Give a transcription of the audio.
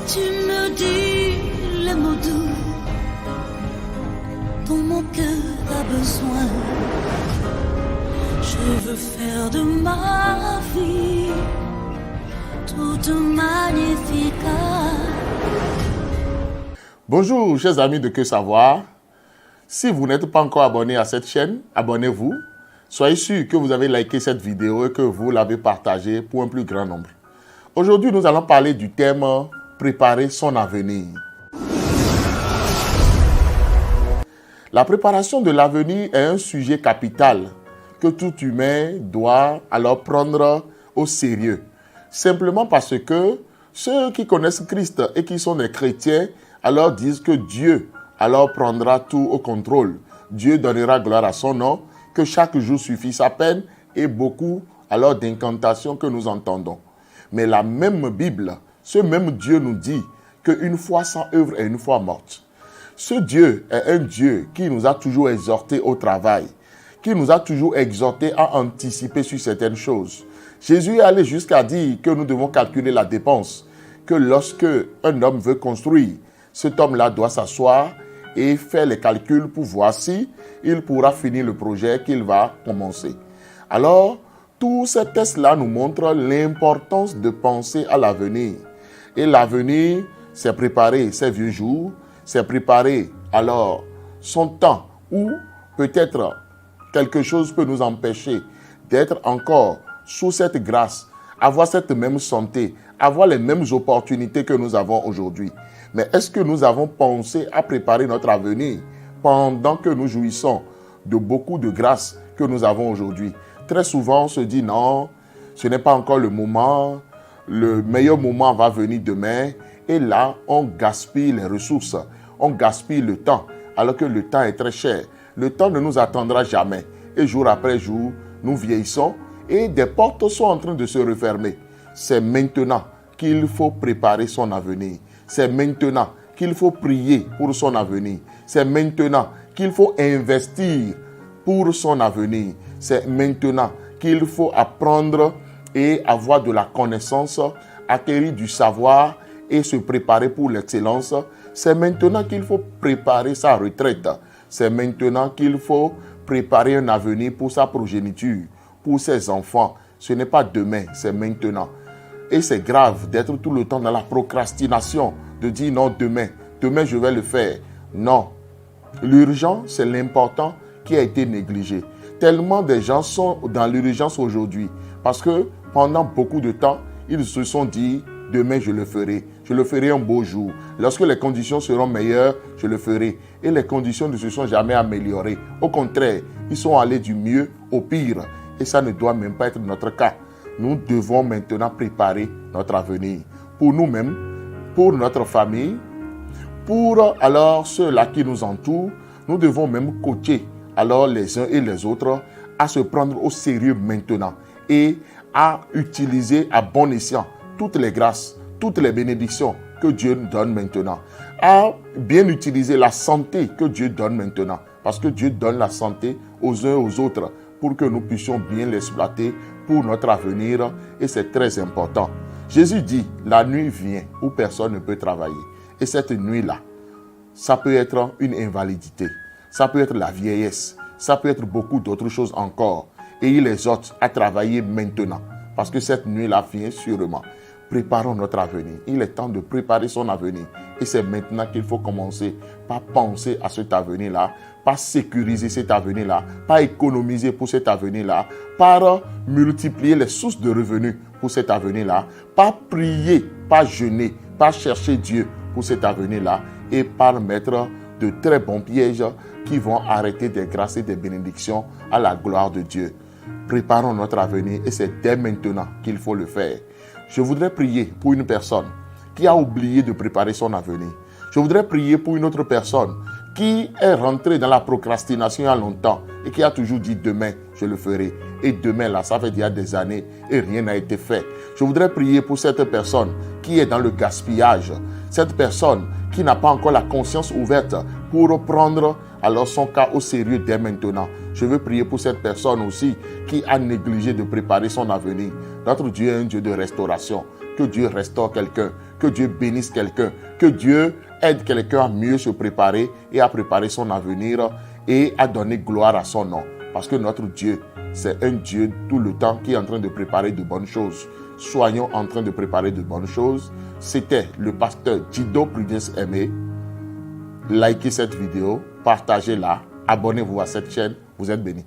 Tu me dis les mots doux dont mon cœur a besoin. Je veux faire de ma vie toute magnifique. Bonjour chers amis de Que Savoir. Si vous n'êtes pas encore abonné à cette chaîne, abonnez-vous. Soyez sûr que vous avez liké cette vidéo et que vous l'avez partagée pour un plus grand nombre. Aujourd'hui, nous allons parler du thème « Préparer son avenir ». La préparation de l'avenir est un sujet capital que tout humain doit alors prendre au sérieux. Simplement parce que ceux qui connaissent Christ et qui sont des chrétiens alors disent que Dieu alors prendra tout au contrôle. Dieu donnera gloire à son nom, que chaque jour suffit sa peine et beaucoup alors d'incantations que nous entendons. Mais la même Bible, ce même Dieu nous dit qu'une foi sans œuvre est une foi morte. Ce Dieu est un Dieu qui nous a toujours exhortés au travail, qui nous a toujours exhortés à anticiper sur certaines choses. Jésus est allé jusqu'à dire que nous devons calculer la dépense, que lorsque un homme veut construire, cet homme-là doit s'asseoir et faire les calculs pour voir si il pourra finir le projet qu'il va commencer. Alors, tous ces tests-là nous montrent l'importance de penser à l'avenir. Et l'avenir, c'est préparer ses vieux jours, c'est préparer alors son temps où peut-être quelque chose peut nous empêcher d'être encore sous cette grâce, avoir cette même santé, avoir les mêmes opportunités que nous avons aujourd'hui. Mais est-ce que nous avons pensé à préparer notre avenir pendant que nous jouissons de beaucoup de grâces que nous avons aujourd'hui? Très souvent, on se dit non, ce n'est pas encore le moment, le meilleur moment va venir demain. Et là, on gaspille les ressources, on gaspille le temps, alors que le temps est très cher. Le temps ne nous attendra jamais. Et jour après jour, nous vieillissons et des portes sont en train de se refermer. C'est maintenant qu'il faut préparer son avenir. C'est maintenant qu'il faut prier pour son avenir. C'est maintenant qu'il faut investir pour son avenir. C'est maintenant qu'il faut apprendre et avoir de la connaissance, acquérir du savoir et se préparer pour l'excellence. C'est maintenant qu'il faut préparer sa retraite. C'est maintenant qu'il faut préparer un avenir pour sa progéniture, pour ses enfants. Ce n'est pas demain, c'est maintenant. Et c'est grave d'être tout le temps dans la procrastination, de dire non, demain je vais le faire. Non. L'urgent, c'est l'important qui a été négligé. Tellement de gens sont dans l'urgence aujourd'hui parce que pendant beaucoup de temps, ils se sont dit demain je le ferai un beau jour. Lorsque les conditions seront meilleures, je le ferai. Et les conditions ne se sont jamais améliorées. Au contraire, ils sont allés du mieux au pire. Et ça ne doit même pas être notre cas. Nous devons maintenant préparer notre avenir. Pour nous-mêmes, pour notre famille, pour alors ceux-là qui nous entourent, nous devons même coacher alors les uns et les autres à se prendre au sérieux maintenant et à utiliser à bon escient toutes les grâces, toutes les bénédictions que Dieu nous donne maintenant. À bien utiliser la santé que Dieu donne maintenant. Parce que Dieu donne la santé aux uns et aux autres pour que nous puissions bien l'exploiter pour notre avenir. Et c'est très important. Jésus dit, la nuit vient où personne ne peut travailler. Et cette nuit-là, ça peut être une invalidité. Ça peut être la vieillesse. Ça peut être beaucoup d'autres choses encore. Et il exhorte à travailler maintenant. Parce que cette nuit-là vient sûrement. Préparons notre avenir. Il est temps de préparer son avenir. Et c'est maintenant qu'il faut commencer par penser à cet avenir-là, par sécuriser cet avenir-là, par économiser pour cet avenir-là, par multiplier les sources de revenus pour cet avenir-là, par prier, par jeûner, par chercher Dieu pour cet avenir-là et par mettre de très bons pièges qui vont arrêter des grâces et des bénédictions à la gloire de Dieu. Préparons notre avenir et c'est dès maintenant qu'il faut le faire. Je voudrais prier pour une personne qui a oublié de préparer son avenir. Je voudrais prier pour une autre personne qui est rentrée dans la procrastination il y a longtemps et qui a toujours dit demain, je le ferai. Et demain, là, ça fait déjà des années et rien n'a été fait. Je voudrais prier pour cette personne qui est dans le gaspillage. Cette personne qui n'a pas encore la conscience ouverte pour prendre alors son cas au sérieux dès maintenant. Je veux prier pour cette personne aussi qui a négligé de préparer son avenir. Notre Dieu est un Dieu de restauration. Que Dieu restaure quelqu'un. que Dieu bénisse quelqu'un, que Dieu aide quelqu'un à mieux se préparer et à préparer son avenir et à donner gloire à son nom. Parce que notre Dieu, c'est un Dieu tout le temps qui est en train de préparer de bonnes choses. Soyons en train de préparer de bonnes choses. C'était le pasteur Dido Prudence Aimé. Likez cette vidéo, partagez-la, abonnez-vous à cette chaîne, vous êtes bénis.